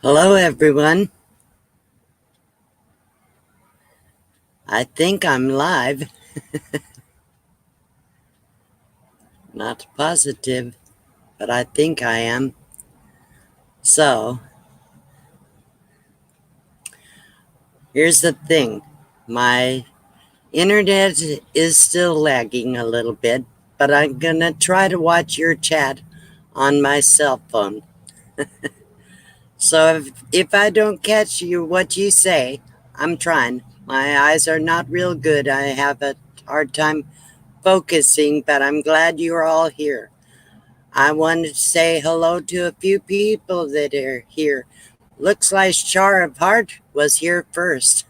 Hello, everyone. I think I'm live. Not positive, but I think I am. So, here's the thing. My internet is still lagging a little bit, but I'm gonna try to watch your chat on my cell phone. So if I don't catch what you say, I'm trying. My eyes are not real good. I have a hard time focusing, but I'm glad you're all here. I wanted to say hello to a few people that are here. Looks like Char of Heart was here first.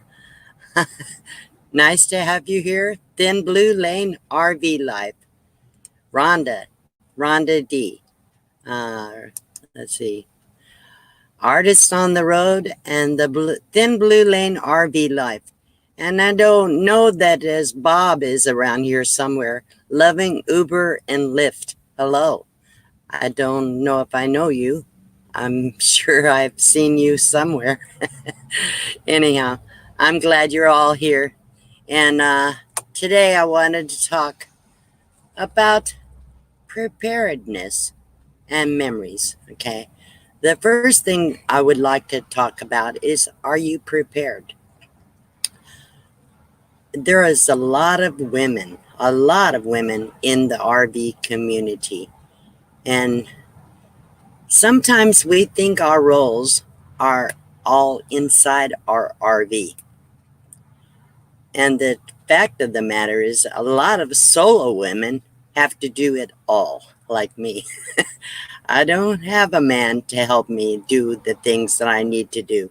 Nice to have you here. Thin Blue Lane RV Life. Rhonda D. Uh, let's see. Artist on the Road and the Thin Blue Lane RV Life. And I don't know that as Bob is around here somewhere. Loving Uber and Lyft. Hello. I don't know if I know you. I'm sure I've seen you somewhere. Anyhow, I'm glad you're all here. And today I wanted to talk about preparedness and memories. Okay. The first thing I would like to talk about is, are you prepared? There is a lot of women in the RV community. And sometimes we think our roles are all inside our RV. And the fact of the matter is, a lot of solo women have to do it all, like me. I don't have a man to help me do the things that I need to do.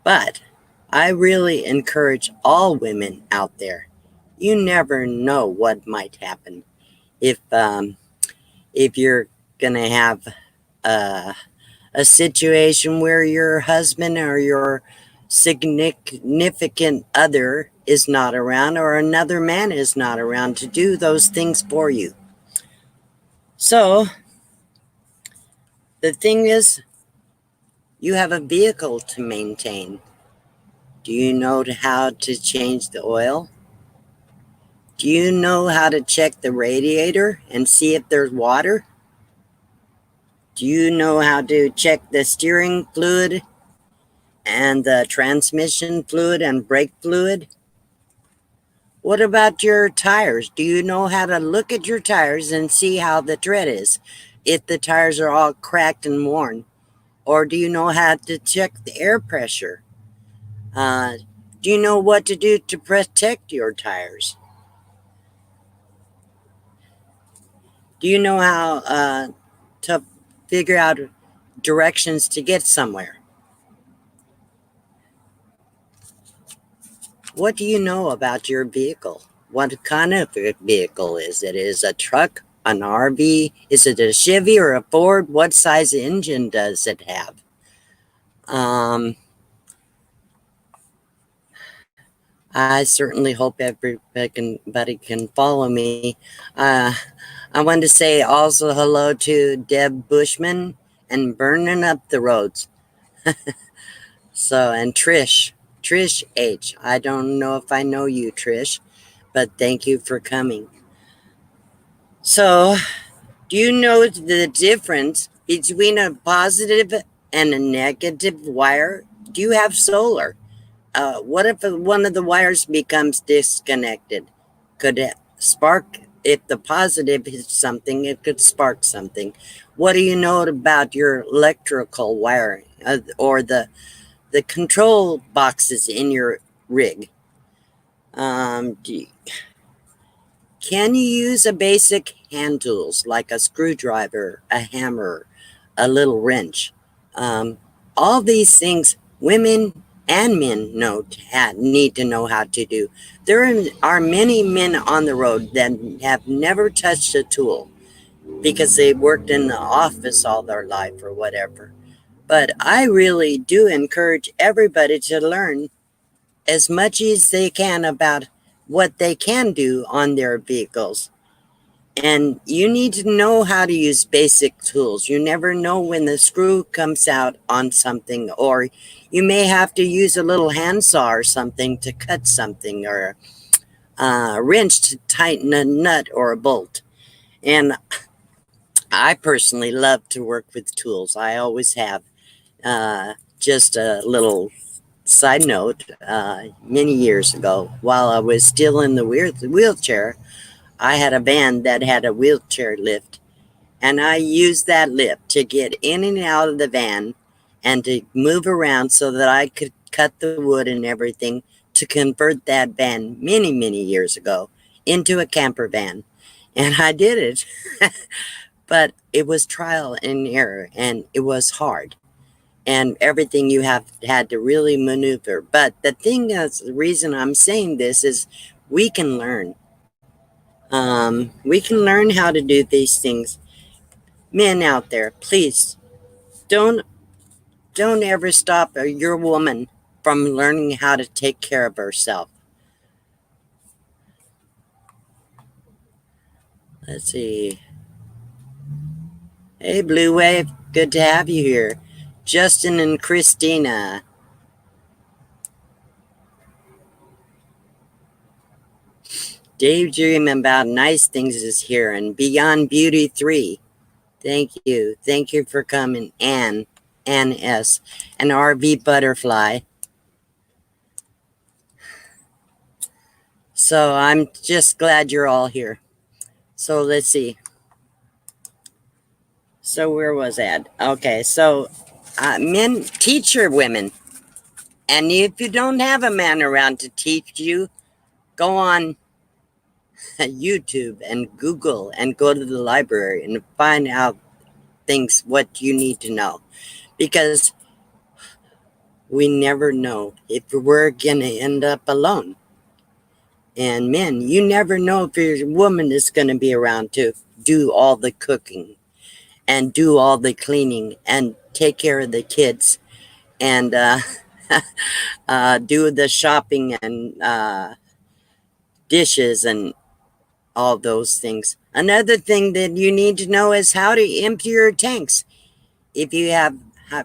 But I really encourage all women out there. You never know what might happen if if you're gonna have a, a situation where your husband or your significant other is not around, or another man is not around to do those things for you. So the thing is, you have a vehicle to maintain. Do you know how to change the oil? Do you know how to check the radiator and see if there's water? Do you know how to check the steering fluid and the transmission fluid and brake fluid? What about your tires? Do you know how to look at your tires and see how the tread is? If the tires are all cracked and worn? Or do you know how to check the air pressure? Uh, do you know what to do to protect your tires? Do you know how to figure out directions to get somewhere? What do you know about your vehicle? What kind of a vehicle is it? Is it a truck, an RV? Is it a Chevy or a Ford? What size engine does it have? Um, I certainly hope everybody can follow me. Uh, I want to say also hello to Deb Bushman and Burning Up the Roads. So, and Trish H. I don't know if I know you, Trish, but thank you for coming. So, do you know the difference between a positive and a negative wire? Do you have solar? What if one of the wires becomes disconnected? Could it spark? If the positive hits something, it could spark something. What do you know about your electrical wiring or the control boxes in your rig? Um, do, can you use a basic hand tools like a screwdriver, a hammer, a little wrench? Um, all these things women and men need to know how to do. There are many men on the road that have never touched a tool because they worked in the office all their life or whatever. But I really do encourage everybody to learn as much as they can about what they can do on their vehicles. And you need to know how to use basic tools. You never know when the screw comes out on something, or you may have to use a little handsaw or something to cut something, or a wrench to tighten a nut or a bolt. And I personally love to work with tools. I always have. Just a little side note, many years ago, while I was still in the wheelchair, I had a van that had a wheelchair lift, and I used that lift to get in and out of the van and to move around so that I could cut the wood and everything to convert that van many, many years ago into a camper van. And I did it, but it was trial and error, and it was hard, and everything you have had to really maneuver. But the thing is, the reason I'm saying this is we can learn. We can learn how to do these things. Men out there, please don't don't ever stop your woman from learning how to take care of herself. Let's see. Hey, Blue Wave, good to have you here. Justin and Christina. Daydream about nice things is here, and Beyond Beauty 3. Thank you. Thank you for coming, Ann S. And RV Butterfly. So I'm just glad you're all here. So let's see. So where was that? Okay, so men teach your women. And if you don't have a man around to teach you, go on YouTube and Google and go to the library and find out things what you need to know. Because we never know if we're going to end up alone. And men, you never know if your woman is going to be around to do all the cooking and do all the cleaning and take care of the kids and do the shopping and dishes and all those things. Another thing that you need to know is how to empty your tanks. If you have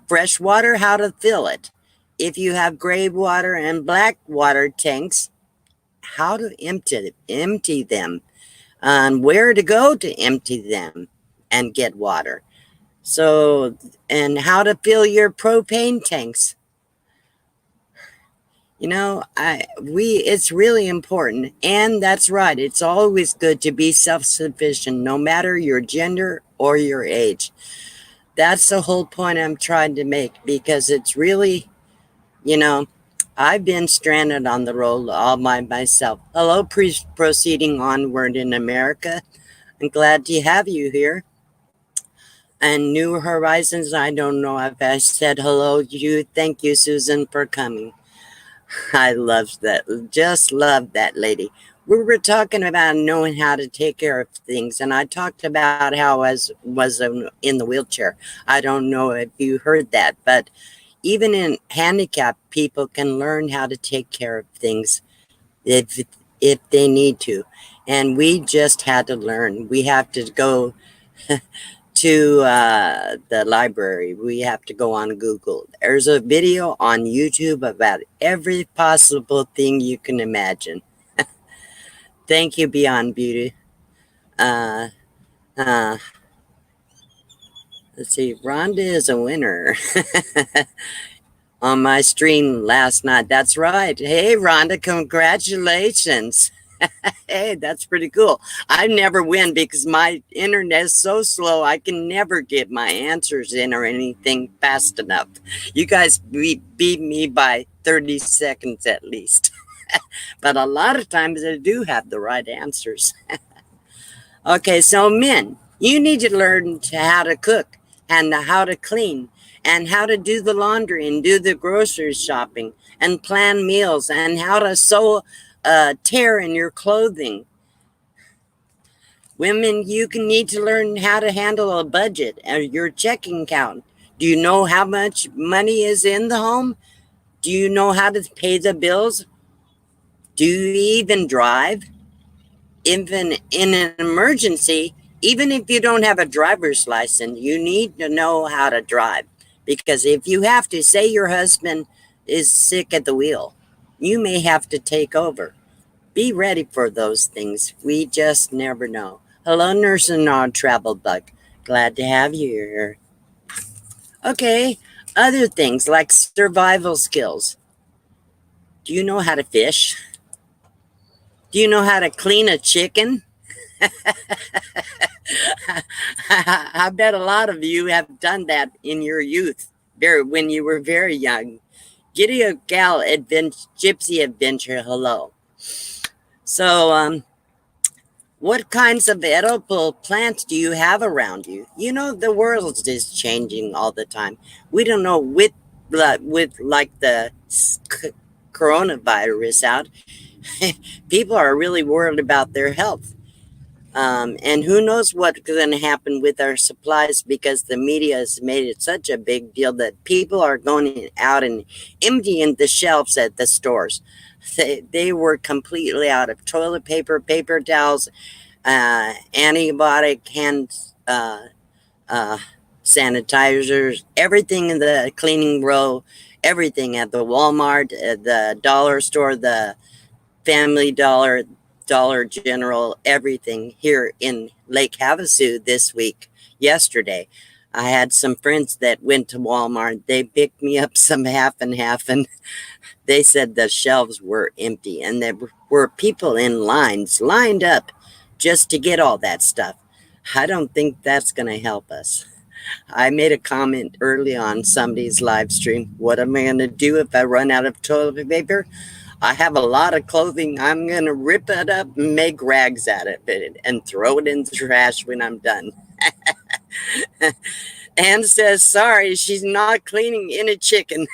fresh water, how to fill it. If you have gray water and black water tanks, how to empty them, and where to go to empty them and get water. So, and how to fill your propane tanks. You know, it's really important, and that's right. It's always good to be self-sufficient, no matter your gender or your age. That's the whole point I'm trying to make, because it's really, you know, I've been stranded on the road all by myself. Hello, proceeding onward in America. I'm glad to have you here. And New Horizons, I don't know if I said hello to you. Thank you, Susan, for coming. I love that. Just love that lady. We were talking about knowing how to take care of things, and I talked about how I was in the wheelchair. I don't know if you heard that, but even in handicapped people can learn how to take care of things if if they need to. And we just had to learn. We have to go to the library. We have to go on Google. There's a video on YouTube about every possible thing you can imagine. Thank you, Beyond Beauty. Uh, uh, let's see. Rhonda is a winner on my stream last night. That's right. Hey, Rhonda, congratulations. Hey, that's pretty cool. I never win because my internet is so slow. I can never get my answers in or anything fast enough. You guys beat me by 30 seconds at least. But a lot of times I do have the right answers. Okay, so men, you need to learn how to cook and how to clean and how to do the laundry and do the grocery shopping and plan meals and how to sew a tear in your clothing. Women, you can need to learn how to handle a budget and your checking account. Do you know how much money is in the home? Do you know how to pay the bills? Do you even drive? even in an emergency, even if you don't have a driver's license, you need to know how to drive. Because if you have to, say your husband is sick at the wheel, you may have to take over. Be ready for those things. We just never know. Hello, Nurse and Non Travel Bug. Glad to have you here. Okay, other things like survival skills. Do you know how to fish? Do you know how to clean a chicken? I bet a lot of you have done that in your youth, when you were very young. Giddy a gal gypsy adventure, hello. So, what kinds of edible plants do you have around you? You know, the world is changing all the time. We don't know with like the coronavirus out, people are really worried about their health. And who knows what's going to happen with our supplies, because the media has made it such a big deal that people are going out and emptying the shelves at the stores. They were completely out of toilet paper, paper towels, antibiotic hand uh, sanitizers, everything in the cleaning row, everything at the Walmart, the dollar store, the Family Dollar, Dollar General, everything here in Lake Havasu this week, yesterday. I had some friends that went to Walmart. They picked me up some half and half, and they said the shelves were empty, and there were people in lines lined up just to get all that stuff. I don't think that's going to help us. I made a comment early on somebody's live stream. What am I going to do if I run out of toilet paper? I have a lot of clothing. I'm going to rip it up and make rags out of it and throw it in the trash when I'm done. Anne says, sorry, she's not cleaning any chicken.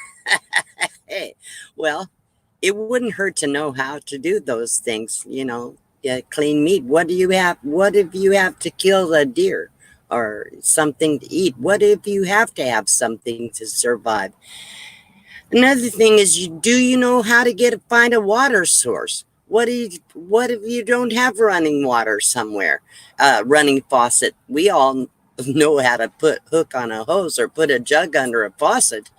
Hey, well, it wouldn't hurt to know how to do those things, clean meat. What do you have? What if you have to kill a deer or something to eat? What if you have to have something to survive? Another thing is, do you know how to find a water source? What if you don't have running water somewhere? Running faucet. We all know how to put hook on a hose or put a jug under a faucet.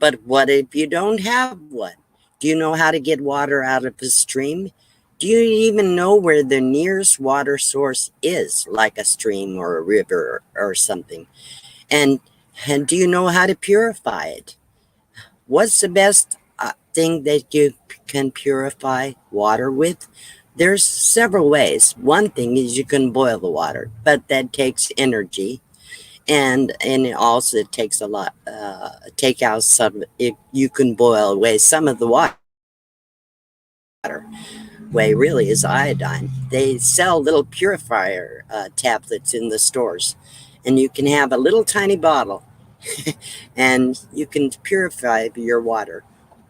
But what if you don't have one? Do you know how to get water out of a stream? Do you even know where the nearest water source is, like a stream or a river or something? And do you know how to purify it? What's the best thing that you can purify water with? There's several ways. One thing is you can boil the water, but that takes energy. And it also takes a lot, take out some, if you can boil away some of the water. Way really is iodine. They sell little purifier tablets in the stores, and you can have a little tiny bottle and you can purify your water.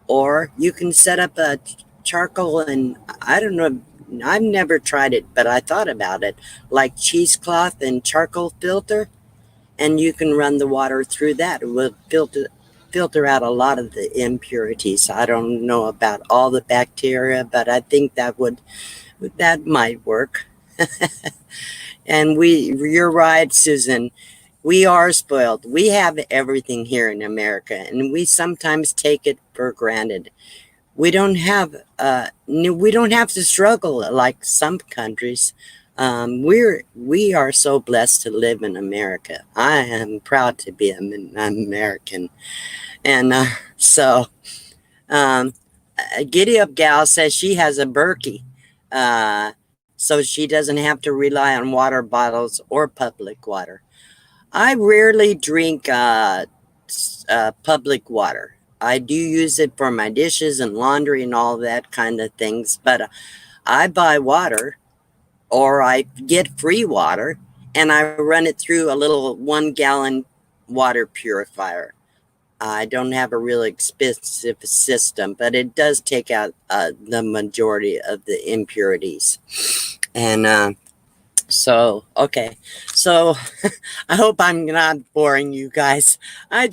Or you can set up a charcoal, and I don't know, I've never tried it, but I thought about it, like cheesecloth and charcoal filter, and you can run the water through that. It will filter out a lot of the impurities. I don't know about all the bacteria, but I think that might work. And you're right, Susan. We are spoiled. We have everything here in America, and we sometimes take it for granted. We don't have to struggle like some countries. We are so blessed to live in America. I am proud to be an American, and so Giddy Up Gal says she has a Berkey, so she doesn't have to rely on water bottles or public water. I rarely drink public water. I do use it for my dishes and laundry and all that kind of things, but I buy water, or I get free water, and I run it through a little 1-gallon water purifier. I don't have a really expensive system, but it does take out the majority of the impurities. And okay. So I hope I'm not boring you guys. I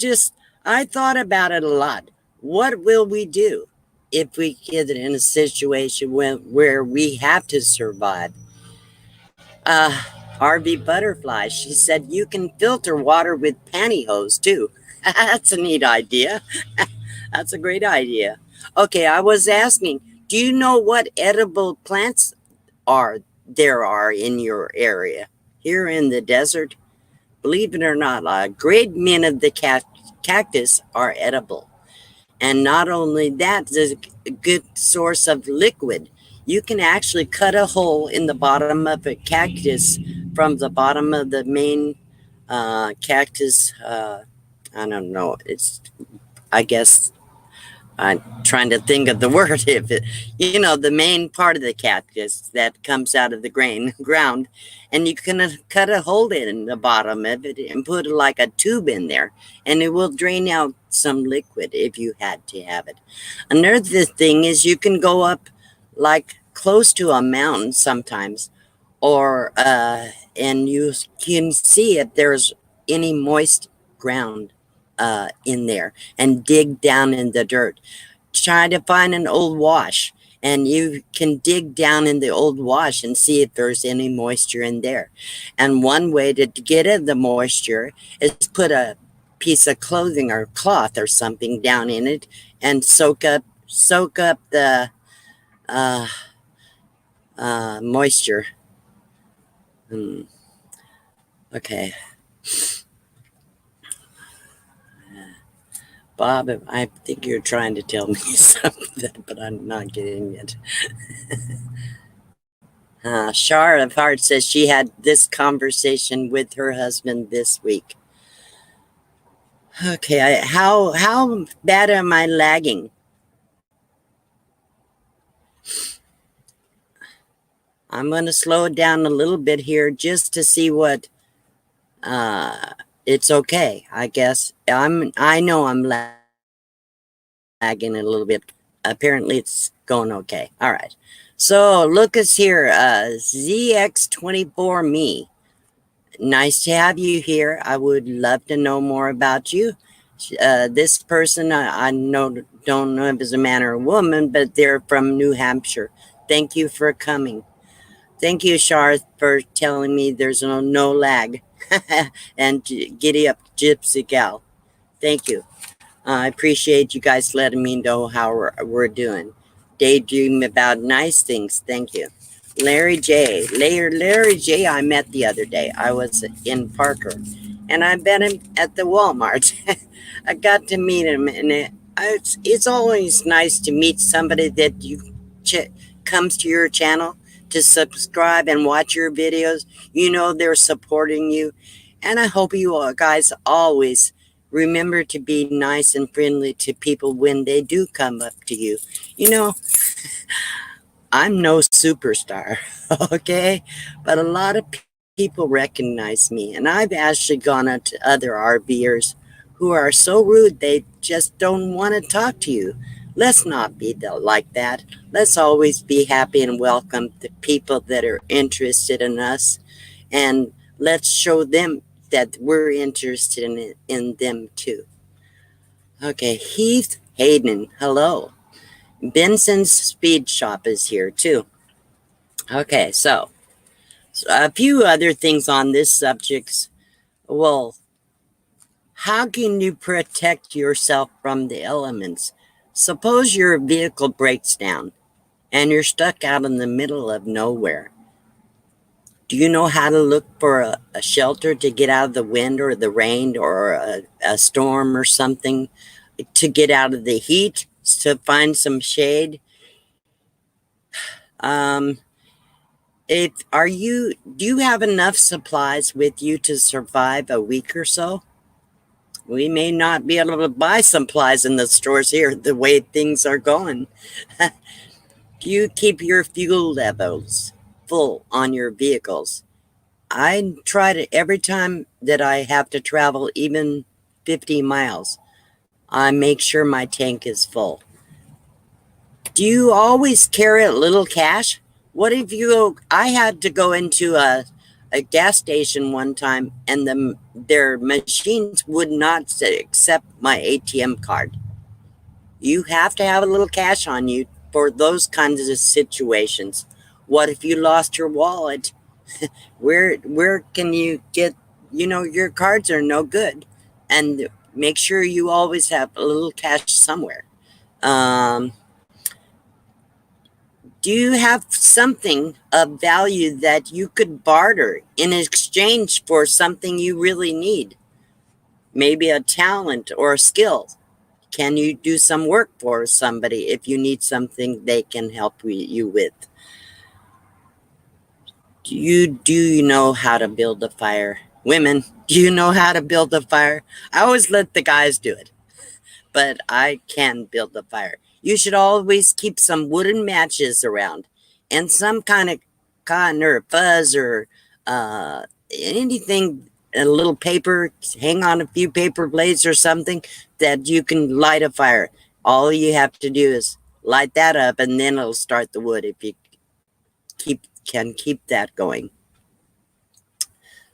thought about it a lot. What will we do if we get in a situation where we have to survive? Uh, RV Butterfly, she said you can filter water with pantyhose too. That's a neat idea. That's a great idea. Okay, I was asking, do you know what edible plants are in your area? Here in the desert, believe it or not, a great many of the cactus are edible. And not only that, there's a good source of liquid. You can actually cut a hole in the bottom of a cactus from the bottom of the main cactus. I don't know. It's, I guess, I'm trying to think of the word. If it, the main part of the cactus that comes out of the ground, and you can cut a hole in the bottom of it and put like a tube in there, and it will drain out some liquid if you had to have it. Another thing is you can go up like close to a mountain sometimes, or and you can see if there's any moist ground in there, and dig down in the dirt. Try to find an old wash, and you can dig down in the old wash and see if there's any moisture in there. And one way to get at the moisture is put a piece of clothing or cloth or something down in it and soak up the uh, moisture. Hmm. Okay, Bob, I think you're trying to tell me something, but I'm not getting it. Shar of Heart says she had this conversation with her husband this week. Okay, how bad am I lagging? I'm going to slow it down a little bit here just to see what. It's okay, I guess. I know I'm lagging a little bit. Apparently, it's going okay. All right. So look us here, ZX24Me. Nice to have you here. I would love to know more about you. This person, I don't know if it's a man or a woman, but they're from New Hampshire. Thank you for coming. Thank you, Sharth, for telling me there's no lag. And giddy up, Gypsy Gal. Thank you. I appreciate you guys letting me know how we're doing. Daydream about nice things. Thank you. Larry J, I met the other day. I was in Parker, and I met him at the Walmart. I got to meet him, and it's always nice to meet somebody that comes to your channel to subscribe and watch your videos. They're supporting you, and I hope you all guys always remember to be nice and friendly to people when they do come up to you. I'm no superstar, okay? But a lot of people recognize me, and I've actually gone up to other RVers who are so rude they just don't want to talk to you. Let's not be like that. Let's always be happy and welcome the people that are interested in us, and let's show them that we're interested in them too. Okay, Heath Hayden, hello. Benson's Speed Shop is here too. Okay, so a few other things on this subject. Well, how can you protect yourself from the elements? Suppose your vehicle breaks down and you're stuck out in the middle of nowhere. Do you know how to look for a shelter to get out of the wind or the rain or a storm or something, to get out of the heat, to find some shade? Do you have enough supplies with you to survive a week or so? We may not be able to buy supplies in the stores here the way things are going. Do you keep your fuel levels full on your vehicles? I try to, every time that I have to travel even 50 miles, I make sure my tank is full. Do you always carry a little cash? What if I had to go into a gas station one time, and their machines would not accept my ATM card. You have to have a little cash on you for those kinds of situations. What if you lost your wallet Where can you get, your cards are no good. And make sure you always have a little cash somewhere. Um, do you have something of value that you could barter in exchange for something you really need? Maybe a talent or a skill. Can you do some work for somebody if you need something they can help you with? Do you know how to build a fire? Women, do you know how to build a fire? I always let the guys do it, but I can build a fire. You should always keep some wooden matches around and some kind of cotton or fuzz or anything, a little paper, hang on a few paper blades or something that you can light a fire. All you have to do is light that up and then it'll start the wood if you keep that going.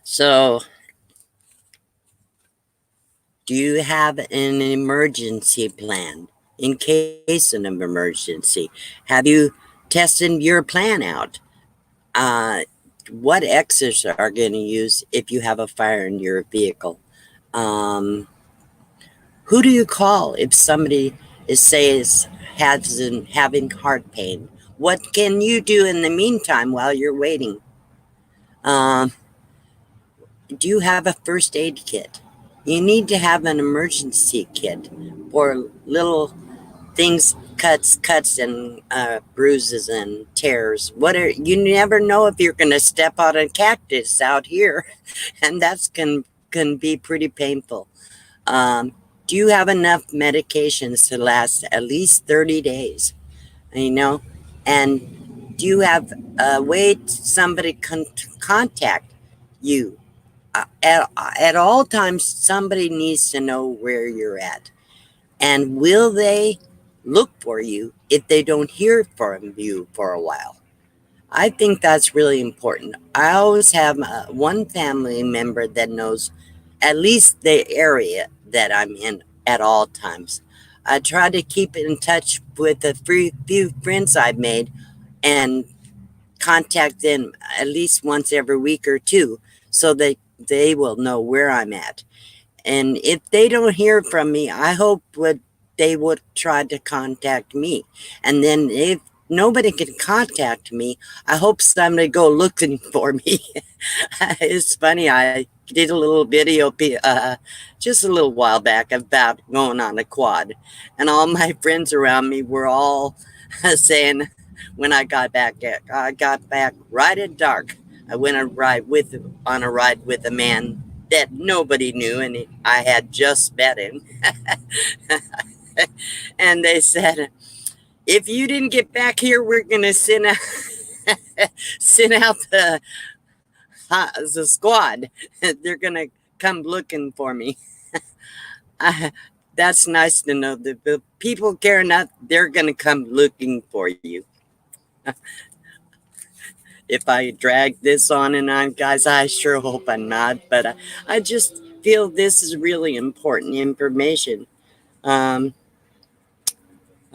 So, do you have an emergency plan in case of an emergency? Have you tested your plan out? Uh, what exits are going to use if you have a fire in your vehicle? Um, who do you call if somebody having heart pain? What can you do in the meantime while you're waiting? Um, do you have a first aid kit? You need to have an emergency kit for little things, cuts and bruises and tears. You never know if you're going to step on a cactus out here, and that's can be pretty painful. Do you have enough medications to last at least 30 days? You know, and do you have a way somebody can contact you? At all times, somebody needs to know where you're at. And will they look for you if they don't hear from you for a while? I think that's really important. I always have one family member that knows at least the area that I'm in at all times. I try to keep in touch with the few friends I've made and contact them at least once every week or two so that they will know where I'm at. And if they don't hear from me, I hope they would try to contact me. And then if nobody can contact me, I hope somebody go looking for me. It's funny. I did a little video just a little while back about going on a quad, and all my friends around me were all saying when I got back right at dark. I went on a ride with a man that nobody knew, and I had just met him. And they said, if you didn't get back here, we're going to send out the squad. They're going to come looking for me. I, that's nice to know that the people care enough, they're going to come looking for you. If I drag this on and on, guys, I sure hope I'm not, but I just feel this is really important information. Um,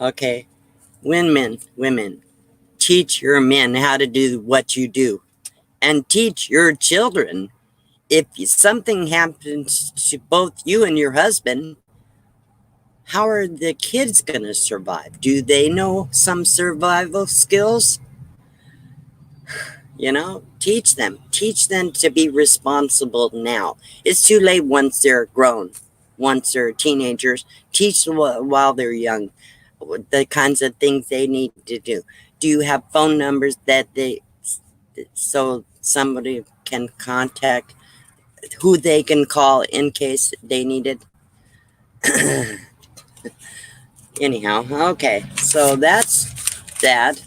okay, women, teach your men how to do what you do, and teach your children. If something happens to both you and your husband, how are the kids going to survive? Do they know some survival skills? Teach them to be responsible now. It's too late once they're grown, once they're teenagers. Teach them while they're young the kinds of things they need to do. Do you have phone numbers so somebody can contact who they can call in case they need it? Anyhow, okay, so that's that.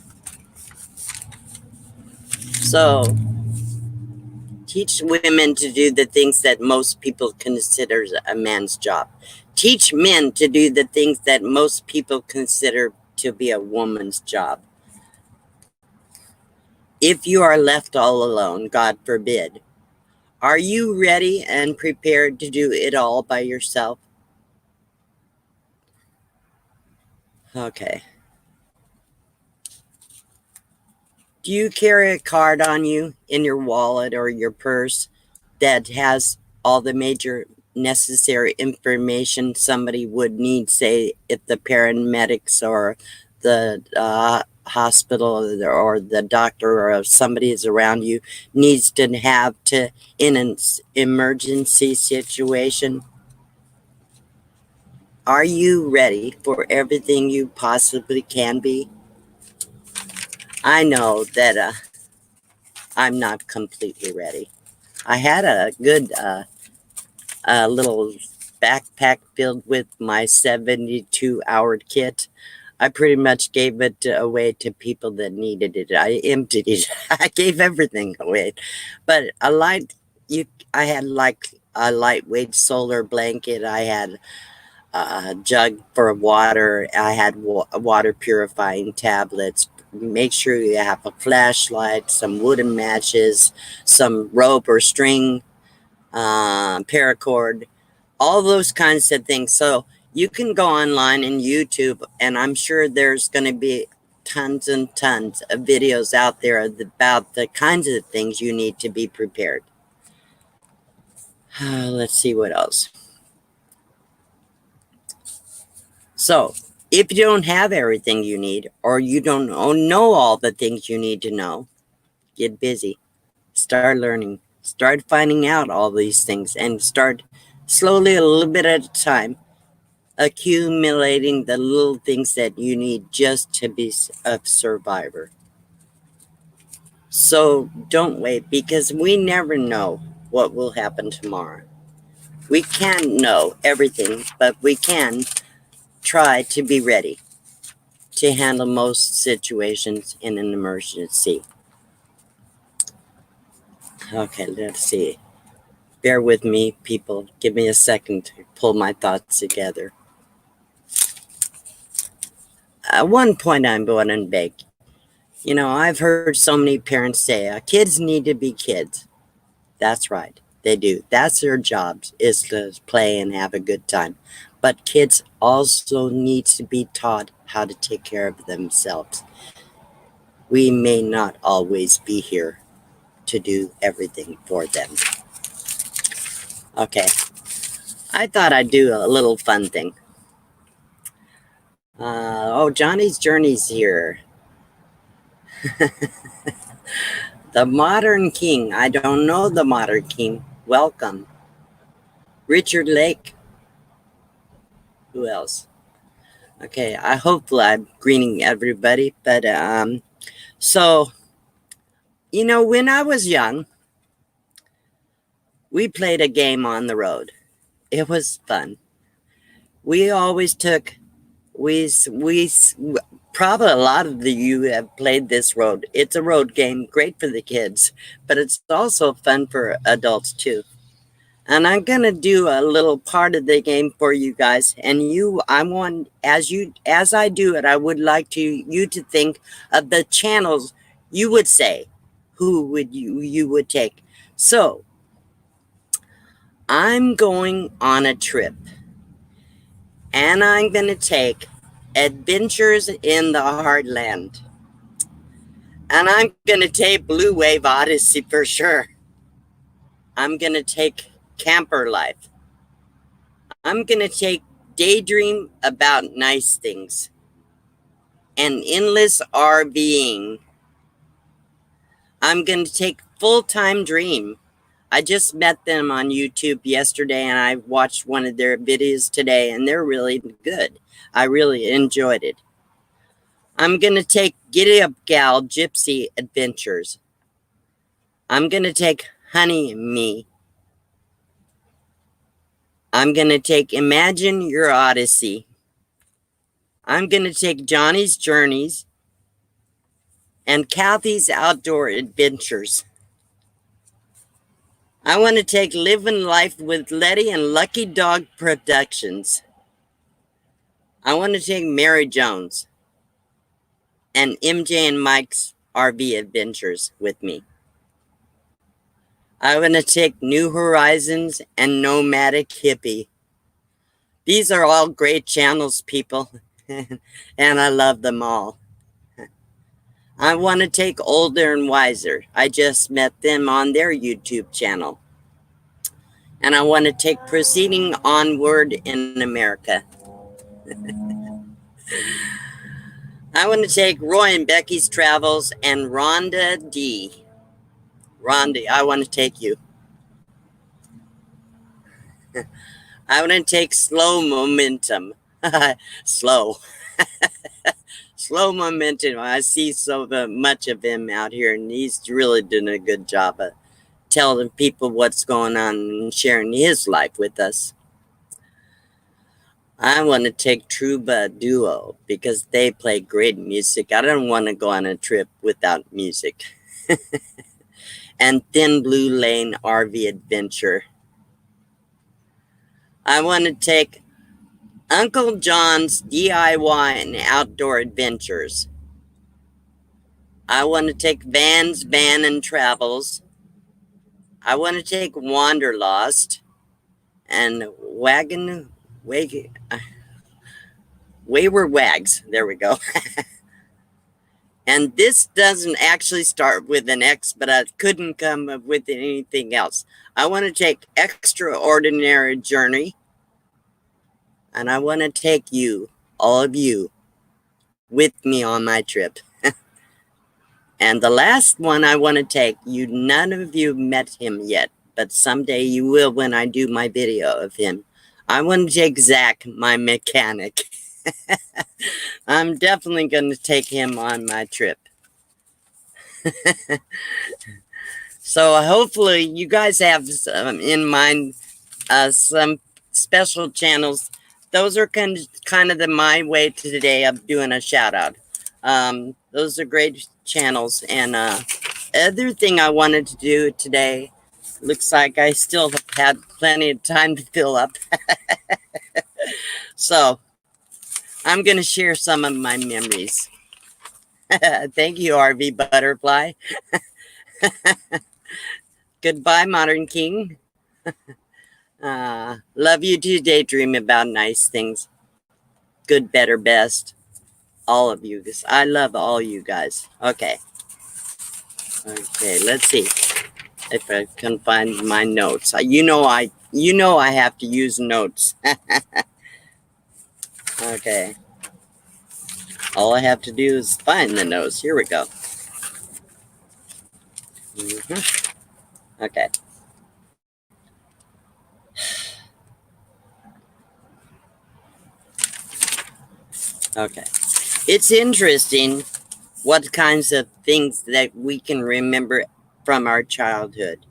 So teach women to do the things that most people consider a man's job. Teach men to do the things that most people consider to be a woman's job. If you are left all alone, God forbid, are you ready and prepared to do it all by yourself? Okay. Do you carry a card on you in your wallet or your purse that has all the major necessary information somebody would need, say, if the paramedics or the hospital or the doctor or if somebody is around you needs to have to in an emergency situation? Are you ready for everything you possibly can be? I know that I'm not completely ready. I had a good little backpack filled with my 72-hour kit. I pretty much gave it away to people that needed it. I emptied it. I gave everything away. But you, I had like a lightweight solar blanket. I had a jug for water. I had water purifying tablets. Make sure you have a flashlight, some wooden matches, some rope or string, paracord, all those kinds of things. So you can go online and YouTube, and I'm sure there's going to be tons and tons of videos out there about the kinds of things you need to be prepared. Let's see what else. So, if you don't have everything you need, or you don't know all the things you need to know, get busy. Start learning. Start finding out all these things and start slowly, a little bit at a time, accumulating the little things that you need just to be a survivor. So don't wait, because we never know what will happen tomorrow. We can't know everything, but we can try to be ready to handle most situations in an emergency. Okay, let's see. Bear with me, people. Give me a second to pull my thoughts together. At one point, I'm going to beg. You know, I've heard so many parents say, kids need to be kids. That's right. They do. That's their job, is to play and have a good time. But kids also need to be taught how to take care of themselves. We may not always be here to do everything for them. Okay. I thought I'd do a little fun thing. Johnny's Journey's here. The Modern King. I don't know the Modern King. Welcome. Richard Lake. Who else? Okay, I hope I'm greeting everybody. But so when I was young, we played a game on the road. It was fun. We always took we probably a lot of you have played this road. It's a road game, great for the kids, but it's also fun for adults too. And I'm gonna do a little part of the game for you guys. And I want as I do it, I would like you to think of the channels you would say, who would you would take. So I'm going on a trip, and I'm gonna take Adventures in the Heartland, and I'm gonna take Blue Wave Odyssey for sure. I'm gonna take Camper Life. I'm going to take Daydream About Nice Things and Endless RVing. I'm going to take Full Time Dream. I just met them on YouTube yesterday, and I watched one of their videos today, and they're really good. I really enjoyed it. I'm going to take Giddy Up Gal Gypsy Adventures. I'm going to take Honey Me. I'm going to take Imagine Your Odyssey. I'm going to take Johnny's Journeys and Kathy's Outdoor Adventures. I want to take Living Life with Letty and Lucky Dog Productions. I want to take Mary Jones and MJ and Mike's RV Adventures with me. I want to take New Horizons and Nomadic Hippie. These are all great channels, people, and I love them all. I want to take Older and Wiser. I just met them on their YouTube channel. And I want to take Proceeding Onward in America. I want to take Roy and Becky's Travels and Rhonda D. Rhonda, I want to take you. I want to take Slow Momentum. Slow. Slow Momentum. I see so much of him out here, and he's really doing a good job of telling people what's going on and sharing his life with us. I want to take Truba Duo because they play great music. I don't want to go on a trip without music. And Thin Blue Lane RV Adventure. I want to take Uncle John's DIY and Outdoor Adventures. I want to take Van's Van and Travels. I want to take Wanderlost and Wayward Wags. There we go. And this doesn't actually start with an X, but I couldn't come up with anything else. I want to take Extraordinary Journey. And I want to take you, all of you, with me on my trip. And the last one I want to take, none of you met him yet, but someday you will when I do my video of him. I want to take Zach, my mechanic. I'm definitely going to take him on my trip. So hopefully you guys have in mind some special channels. Those are kind of my way today of doing a shout out. Those are great channels. And other thing I wanted to do today, looks like I still had plenty of time to fill up. So I'm going to share some of my memories. Thank you, RV Butterfly. Goodbye, Modern King. Love you to daydream about nice things. Good, better, best. All of you. I love all you guys. Okay. Okay, let's see if I can find my notes. You know I have to use notes. Okay. All I have to do is find the notes. Here we go. Okay. Okay. It's interesting what kinds of things that we can remember from our childhood.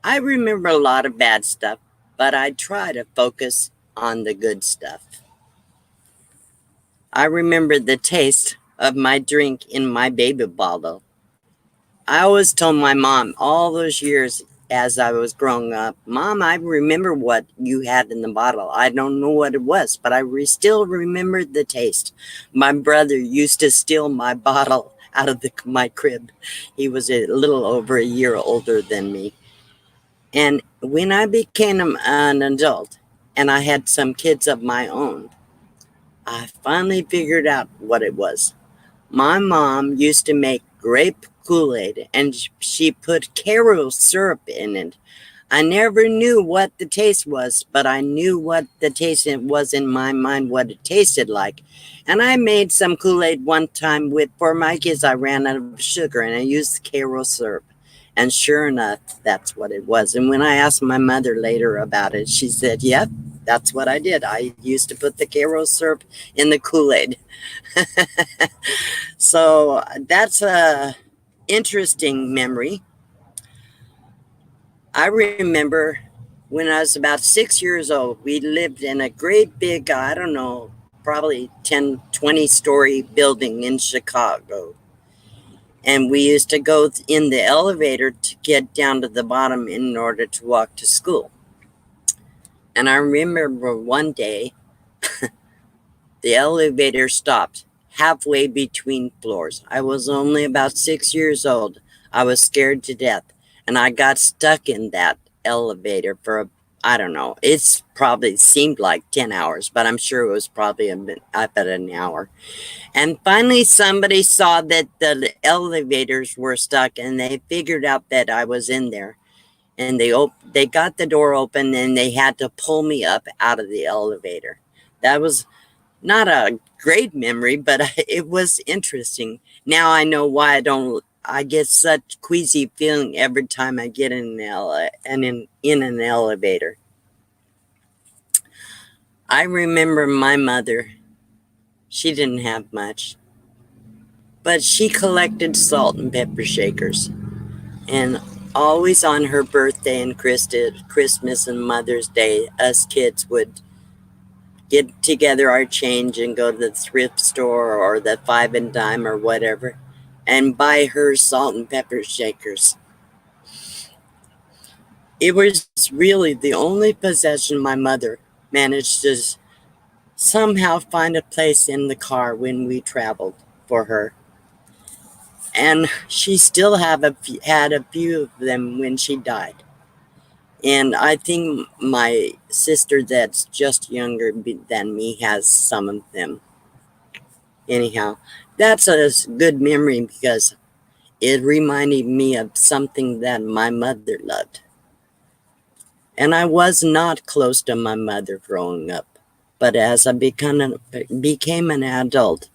I remember a lot of bad stuff, but I try to focus on the good stuff. I remember the taste of my drink in my baby bottle. I always told my mom all those years as I was growing up, Mom, I remember what you had in the bottle. I don't know what it was, but I still remember the taste. My brother used to steal my bottle out of my crib. He was a little over a year older than me. And when I became an adult and I had some kids of my own, I finally figured out what it was. My mom used to make grape Kool-Aid and she put carob syrup in it. I never knew what the taste was, but I knew what the taste was in my mind, what it tasted like. And I made some Kool-Aid one time for my kids. I ran out of sugar and I used the carob syrup. And sure enough, that's what it was. And when I asked my mother later about it, she said, yep, that's what I did. I used to put the carob syrup in the Kool-Aid. So that's a interesting memory. I remember when I was about 6 years old, we lived in a great big, I don't know, probably 10, 20-story building in Chicago. And we used to go in the elevator to get down to the bottom in order to walk to school. And I remember one day, the elevator stopped halfway between floors. I was only about 6 years old. I was scared to death. And I got stuck in that elevator for, I don't know. It's probably seemed like 10 hours, but I'm sure it was probably up at an hour. And finally, somebody saw that the elevators were stuck and they figured out that I was in there. And they got the door open and they had to pull me up out of the elevator. That was not a great memory, but it was interesting. Now I know why I get such queasy feeling every time I get in an elevator. I remember my mother. She didn't have much, but she collected salt and pepper shakers. And always on her birthday and Christmas and Mother's Day, us kids would get together our change and go to the thrift store or the five and dime or whatever and buy her salt and pepper shakers. It was really the only possession my mother managed to somehow find a place in the car when we traveled for her. And she still had a few of them when she died. And I think my sister that's just younger than me has some of them. Anyhow, that's a good memory because it reminded me of something that my mother loved. And I was not close to my mother growing up. But as I became an adult,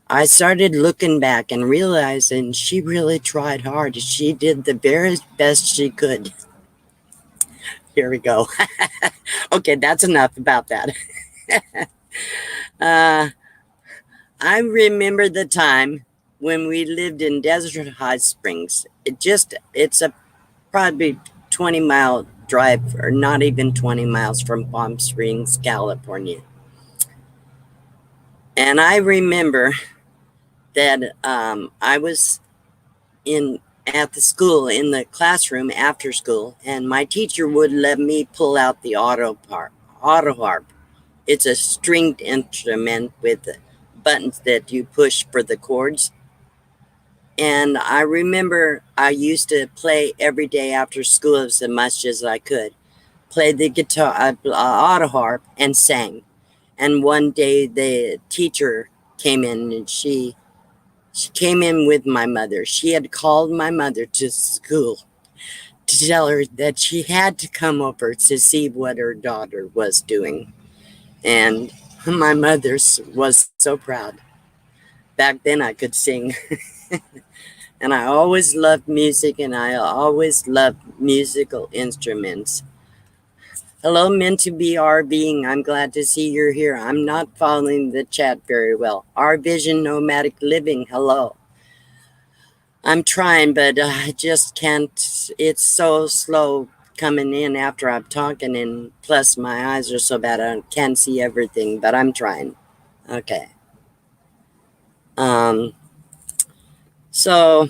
I started looking back and realizing she really tried hard. She did the very best she could. Here we go. Okay, that's enough about that. uh, I remember the time when we lived in Desert Hot Springs. It's a probably 20-mile drive, or not even 20 miles from Palm Springs, California. And I remember that I was in at the school in the classroom after school, and my teacher would let me pull out the auto harp. It's a stringed instrument with buttons that you push for the chords. And I remember I used to play every day after school as much as I could. Play the guitar, auto harp, and sang. And one day the teacher came in and she came in with my mother. She had called my mother to school to tell her that she had to come over to see what her daughter was doing. And my mother was so proud. Back then I could sing. And I always loved music and I always loved musical instruments. Hello, meant to be our being. I'm glad to see you're here. I'm not following the chat very well. Our vision nomadic living. Hello. I'm trying, but I just can't. It's so slow coming in after I'm talking, and plus my eyes are so bad I can't see everything, but I'm trying. Okay. Um, so,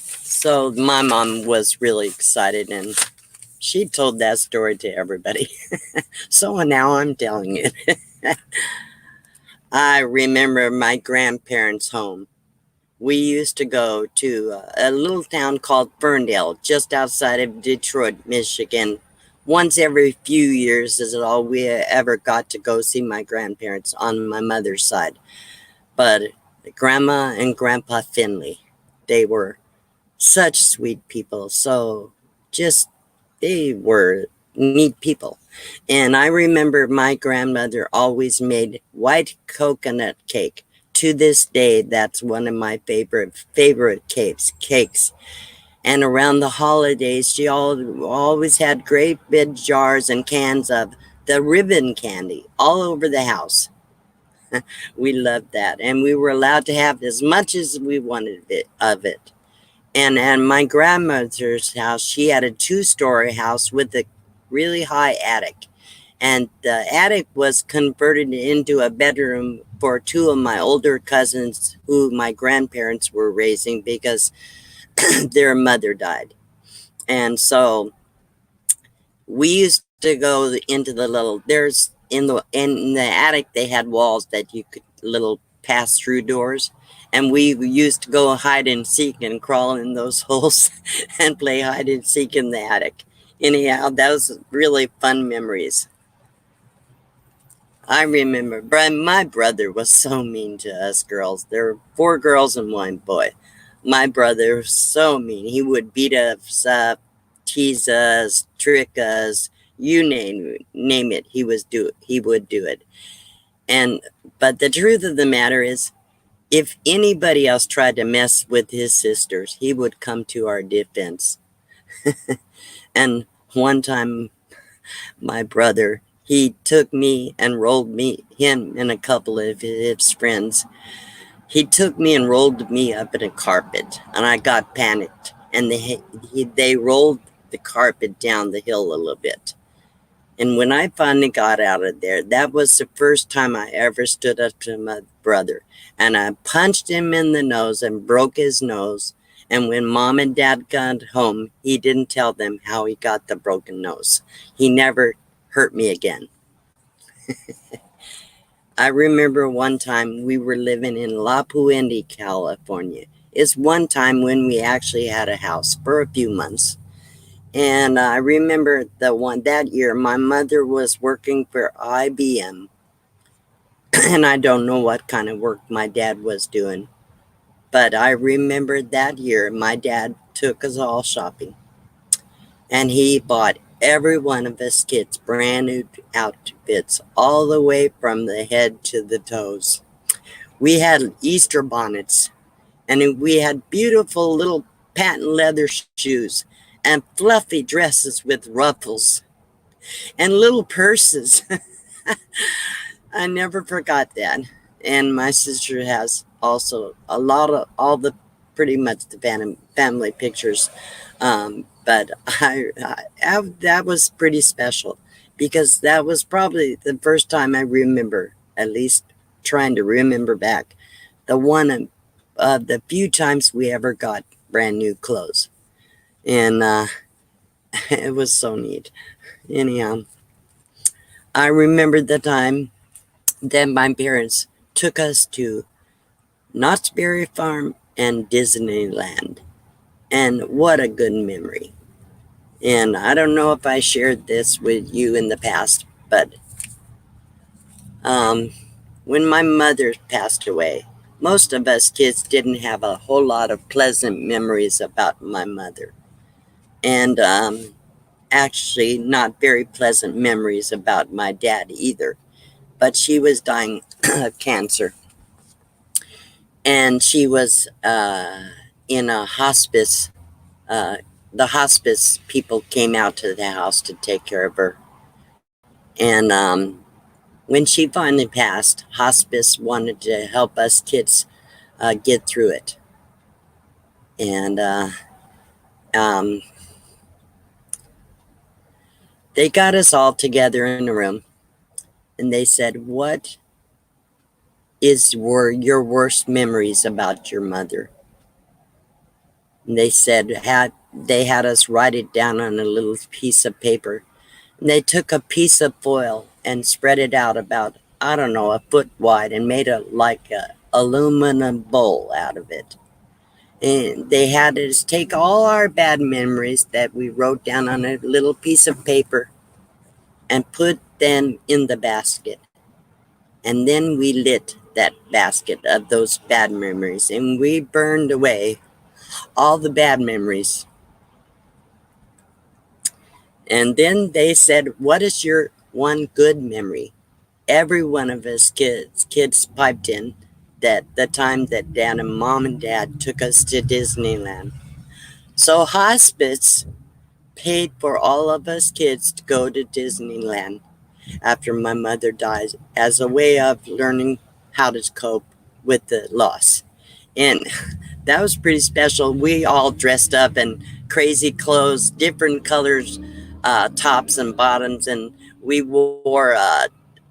so my mom was really excited and she told that story to everybody. So now I'm telling it. I remember my grandparents' home. We used to go to a little town called Ferndale, just outside of Detroit, Michigan. Once every few years is all we ever got to go see my grandparents on my mother's side. But Grandma and Grandpa Finley, they were such sweet people. So just, they were neat people. And I remember my grandmother always made white coconut cake. To this day, that's one of my favorite cakes. And around the holidays, she always had great big jars and cans of the ribbon candy all over the house. We loved that, and we were allowed to have as much as we wanted of it. And at my grandmother's house, she had a two-story house with a really high attic. And the attic was converted into a bedroom for two of my older cousins who my grandparents were raising because their mother died. And so we used to go into the little, there's in the attic they had walls that you could little pass through doors, and we used to go hide and seek and crawl in those holes and play hide and seek in the attic. Anyhow, those really fun memories. I remember, my brother was so mean to us girls. There were four girls and one boy. My brother was so mean. He would beat us up, tease us, trick us, you name it. He would do it. And but the truth of the matter is, if anybody else tried to mess with his sisters, he would come to our defense. And one time my brother, he took me and rolled him and a couple of his friends. He took me and rolled me up in a carpet, and I got panicked. And they rolled the carpet down the hill a little bit. And when I finally got out of there, that was the first time I ever stood up to my brother. And I punched him in the nose and broke his nose. And when mom and dad got home, he didn't tell them how he got the broken nose. He never hurt me again. I remember one time we were living in La Puente, California. It's one time when we actually had a house for a few months. And I remember that year, my mother was working for IBM, and I don't know what kind of work my dad was doing. But I remember that year, my dad took us all shopping, and he bought every one of us kids brand new outfits, all the way from the head to the toes. We had Easter bonnets, and we had beautiful little patent leather shoes and fluffy dresses with ruffles and little purses. I never forgot that. And my sister has also a lot of all the pretty much the family pictures. But that was pretty special because that was probably the first time I remember, at least trying to remember back, the few times we ever got brand new clothes. And it was so neat. Anyhow, I remember the time that my parents took us to Knott's Berry Farm and Disneyland. And what a good memory. And I don't know if I shared this with you in the past, but um, when my mother passed away, most of us kids didn't have a whole lot of pleasant memories about my mother. And actually, not very pleasant memories about my dad either. But she was dying of cancer, and she was in a hospice. Uh, the hospice people came out to the house to take care of her. And when she finally passed, hospice wanted to help us kids get through it. And um, they got us all together in a room, and they said, were your worst memories about your mother? And they said, they had us write it down on a little piece of paper. And they took a piece of foil and spread it out about, I don't know, a foot wide, and made a aluminum bowl out of it. And they had us take all our bad memories that we wrote down on a little piece of paper and put them in the basket. And then we lit that basket of those bad memories, and we burned away all the bad memories. And then they said, what is your one good memory? Every one of us kids piped in that the time that dad and mom and dad took us to Disneyland. So hospice paid for all of us kids to go to Disneyland after my mother died as a way of learning how to cope with the loss. And that was pretty special. We all dressed up in crazy clothes, different colors, tops and bottoms, and we wore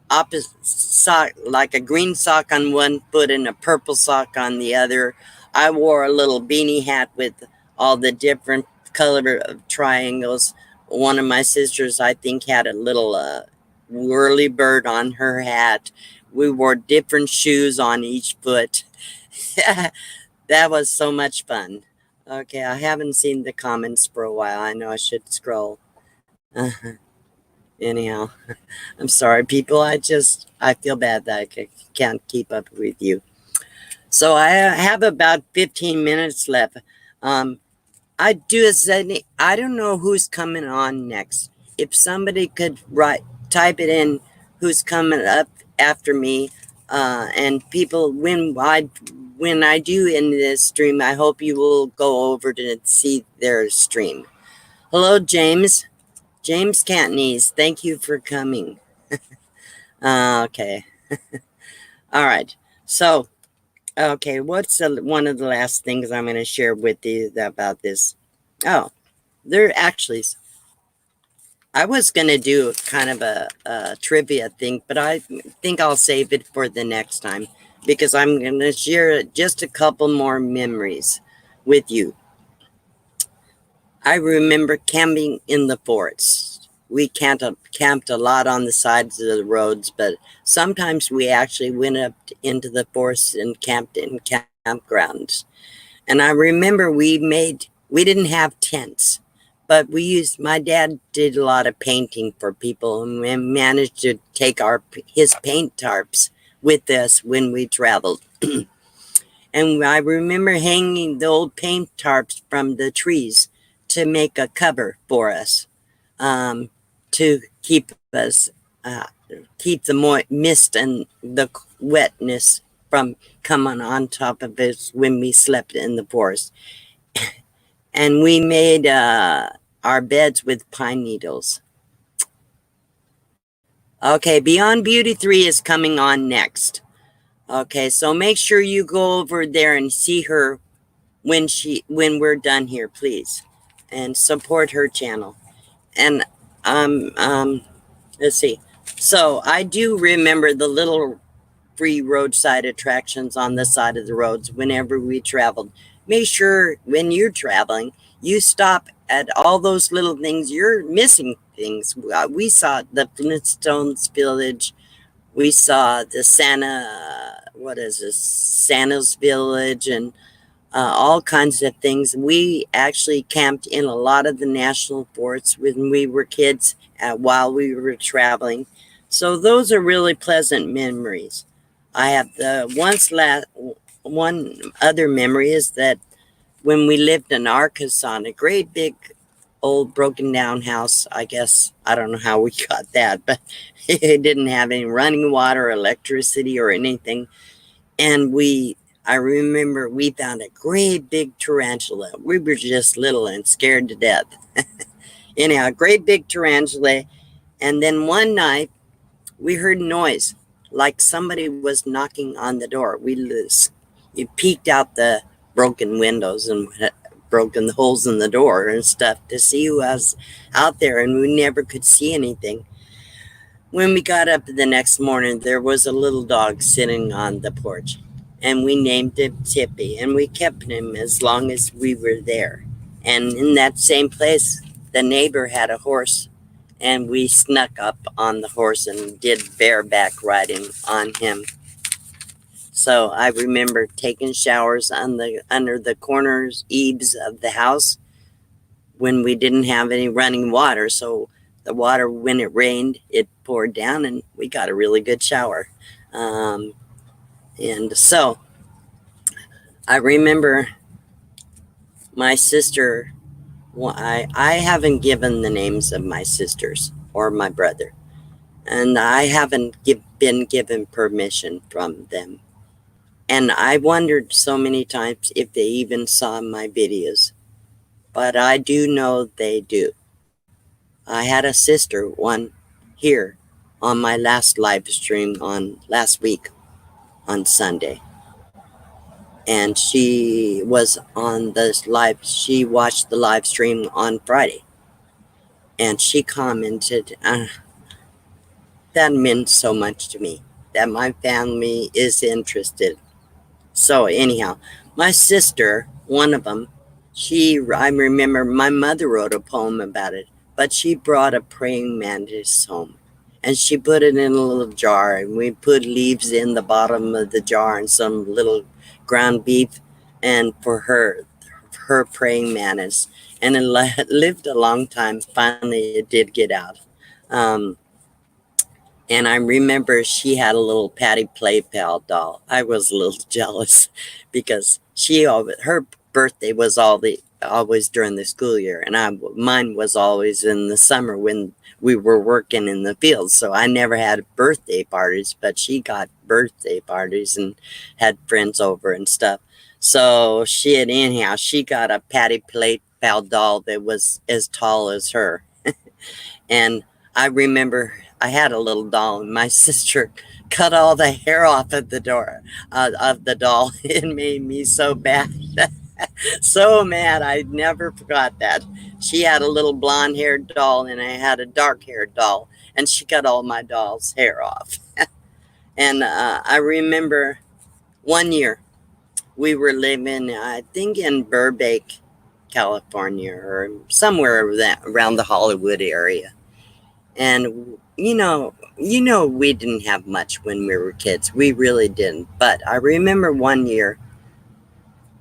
opposite sock, like a green sock on one foot and a purple sock on the other. I wore a little beanie hat with all the different color of triangles. One of my sisters, I think, had a little whirly bird on her hat. We wore different shoes on each foot. That was so much fun. Okay, I haven't seen the comments for a while. I know I should scroll. Uh, anyhow, I'm sorry, people. I feel bad that can't keep up with you. So I have about 15 minutes left. Um, I do a Sydney. I don't know who's coming on next. If somebody could type it in, who's coming up after me, and people, when I do end this stream, I hope you will go over to see their stream. Hello, James. James Cantonese. Thank you for coming. Okay. All right. So, okay, what's one of the last things I'm going to share with you about this? Oh, there actually I was going to do kind of a trivia thing, but I think I'll save it for the next time because I'm going to share just a couple more memories with you. I remember camping in the forest. We camped a lot on the sides of the roads, but sometimes we actually went up into the forest and camped in campgrounds. And I remember we didn't have tents, but my dad did a lot of painting for people and we managed to take his paint tarps with us when we traveled. And I remember hanging the old paint tarps from the trees to make a cover for us, um, to uh, keep the mist and the wetness from coming on top of us when we slept in the forest. And we made our beds with pine needles. Okay, Beyond Beauty 3 is coming on next. Okay, so make sure you go over there and see her when we're done here, please, and support her channel. And um um let's see. So I do remember the little free roadside attractions on the side of the roads whenever we traveled. Make sure when you're traveling, you stop at all those little things. You're missing things. We saw the Flintstones Village. We saw the what is this? Santa's Village and all kinds of things. We actually camped in a lot of the national forests when we were kids while we were traveling. So those are really pleasant memories. I have one other memory is that when we lived in Arkansas, in a great big old broken down house, I guess, I don't know how we got that, but it didn't have any running water, electricity, or anything. And I remember we found a great big tarantula. We were just little and scared to death. Anyhow, a great big tarantula. And then one night we heard noise like somebody was knocking on the door. You peeked out the broken windows and broken the holes in the door and stuff to see who was out there, and we never could see anything. When we got up the next morning, there was a little dog sitting on the porch, and we named him Tippy, and we kept him as long as we were there. And in that same place, the neighbor had a horse, and we snuck up on the horse and did bareback riding on him. So I remember taking showers under the corners eaves of the house when we didn't have any running water. So the water, when it rained, it poured down and we got a really good shower. Um, and so I remember my sister. Well, I haven't given the names of my sisters or my brother, and I haven't been given permission from them. And I wondered so many times if they even saw my videos, but I do know they do. I had a sister one here on my last live stream on last week on Sunday. And she was on this live, she watched the live stream on Friday. And she commented, that meant so much to me that my family is interested. So, anyhow, my sister, one of them, I remember my mother wrote a poem about it, but she brought a praying mantis home and she put it in a little jar, and we put leaves in the bottom of the jar and some little ground beef, and for her praying mantis. and it lived a long time. Finally, it did get out. Um, and I remember she had a little Patty Play Pal doll. I was a little jealous because her birthday was always during the school year, and mine was always in the summer when we were working in the fields. So I never had birthday parties, but she got birthday parties and had friends over and stuff. So she got a Patty Play Pal doll that was as tall as her. And I remember I had a little doll, and my sister cut all the hair off of the doll. It made me so bad, so mad. I never forgot that. She had a little blonde haired doll, and I had a dark haired doll, and she cut all my doll's hair off. And I remember one year we were living, I think, in Burbank, California, or somewhere around the Hollywood area. And we didn't have much when we were kids. We really didn't. But I remember one year,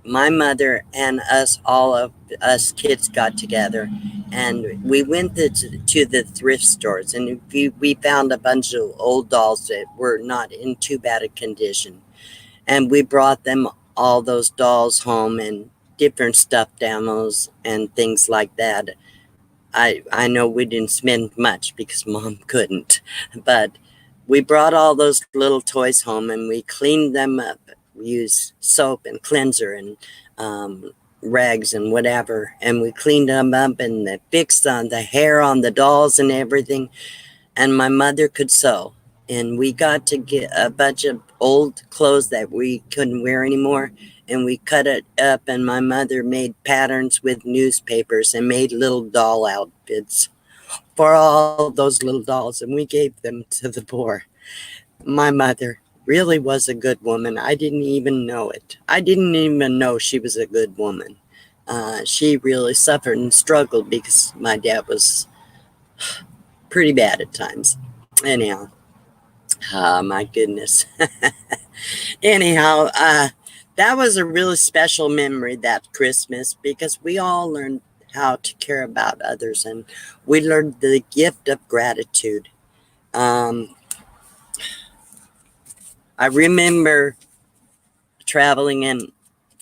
my mother and all of us kids got together, and we went to the thrift stores, and we found a bunch of old dolls that were not in too bad a condition. And we brought them all those dolls home and different stuffed animals and things like that. I know we didn't spend much because mom couldn't, but we brought all those little toys home and we cleaned them up. We used soap and cleanser and rags and whatever, and we cleaned them up and fixed on the hair on the dolls and everything. And my mother could sew, and we got to get a bunch of old clothes that we couldn't wear anymore, and we cut it up, and my mother made patterns with newspapers and made little doll outfits for all those little dolls, and we gave them to the poor. My mother really was a good woman. I didn't even know it. I didn't even know she was a good woman. She really suffered and struggled because my dad was pretty bad at times. Anyhow, my goodness. Anyhow, that was a really special memory that Christmas because we all learned how to care about others and we learned the gift of gratitude. Um, I remember traveling and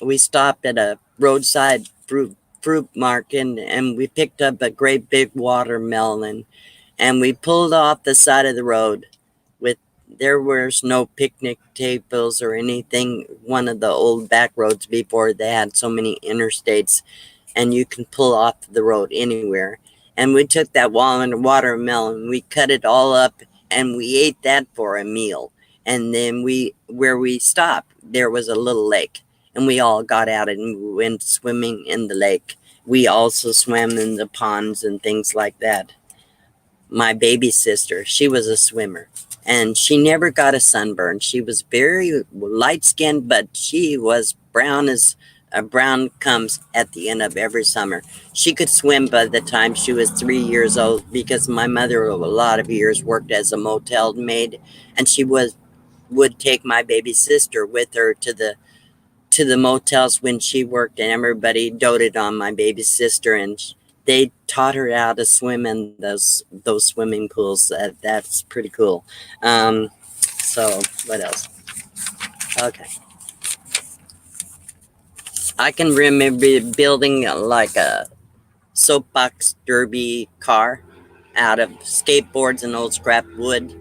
we stopped at a roadside fruit market and we picked up a great big watermelon and we pulled off the side of the road with there was no picnic tables or anything, one of the old back roads before they had so many interstates and you can pull off the road anywhere. And we took that watermelon, we cut it all up and we ate that for a meal. And then where we stopped there was a little lake and we all got out and went swimming in the lake. We also swam in the ponds and things like that. My baby sister, she was a swimmer and she never got a sunburn. She was very light skinned, but she was brown as a brown comes at the end of every summer. She could swim by the time she was 3 years old because my mother, a lot of years, worked as a motel maid, and she would take my baby sister with her to the motels when she worked, and everybody doted on my baby sister, and they taught her how to swim in those swimming pools. That's pretty cool. So what else? Okay, I can remember building like a soapbox derby car out of skateboards and old scrap wood.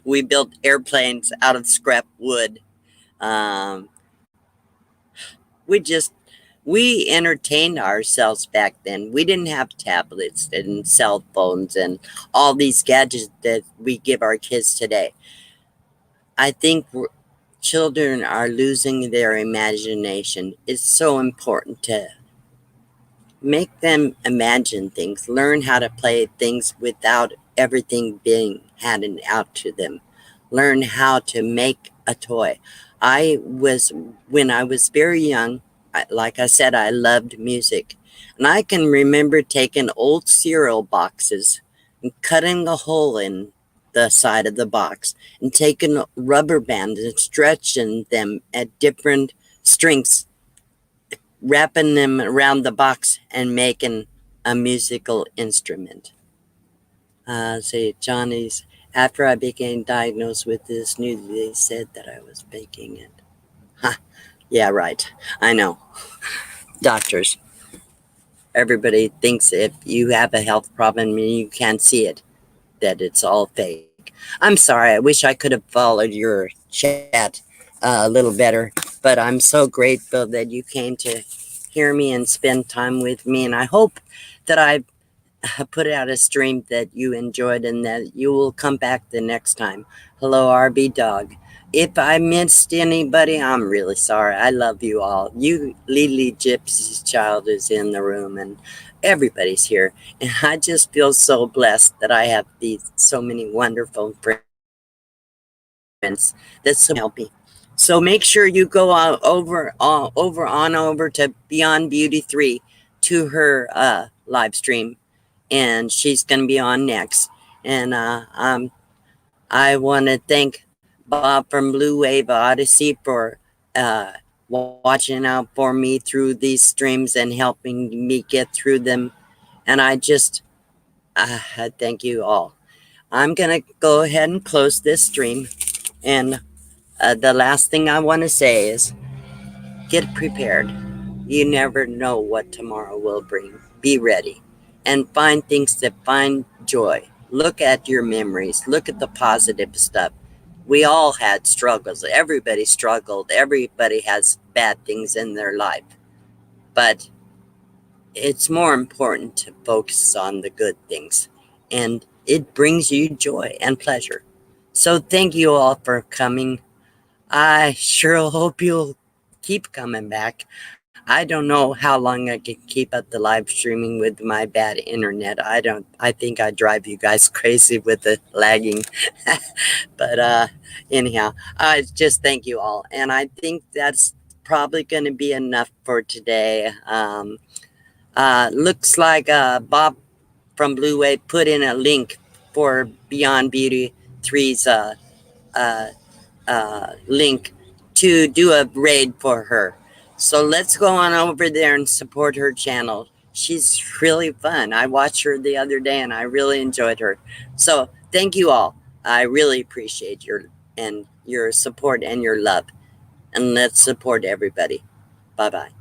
We built airplanes out of scrap wood. Um, we just we entertained ourselves back then. We didn't have tablets and cell phones and all these gadgets that we give our kids today. I think children are losing their imagination. It's so important to make them imagine things, learn how to play things without everything being handed out to them, learn how to make a toy. When I was very young, like I said, I loved music. And I can remember taking old cereal boxes and cutting a hole in the side of the box and taking rubber bands and stretching them at different strengths wrapping them around the box and making a musical instrument. Say, Johnny's, after I became diagnosed with this new, they said that I was making it. Huh. Yeah, right. I know. Doctors, everybody thinks if you have a health problem and you can't see it, that it's all fake. I'm sorry. I wish I could have followed your chat a little better, but I'm so grateful that you came to hear me and spend time with me. And I hope that I put out a stream that you enjoyed and that you will come back the next time. Hello, RB Dog. If I missed anybody, I'm really sorry. I love you all. You, Lily Gypsy's child, is in the room, and everybody's here. And I just feel so blessed that I have these so many wonderful friends that support me and help me. So make sure you go over to Beyond Beauty 3 to her live stream, and she's going to be on next. And I want to thank Bob from Blue Wave Odyssey for uh, watching out for me through these streams and helping me get through them. And I just thank you all. I'm going to go ahead and close this stream. And the last thing I want to say is get prepared. You never know what tomorrow will bring. Be ready and find things that find joy. Look at your memories. Look at the positive stuff. We all had struggles. Everybody struggled. Everybody has bad things in their life. But it's more important to focus on the good things. And it brings you joy and pleasure. So thank you all for coming. I sure hope you'll keep coming back. I don't know how long I can keep up the live streaming with my bad internet. I think I drive you guys crazy with the lagging. But anyhow, I just thank you all. And I think that's probably going to be enough for today. Looks like Bob from Blue Wave put in a link for Beyond Beauty 3's uh, link to do a raid for her. So let's go on over there and support her channel. She's really fun. I watched her the other day and I really enjoyed her. So thank you all. I really appreciate your support and your love. And let's support everybody. Bye bye.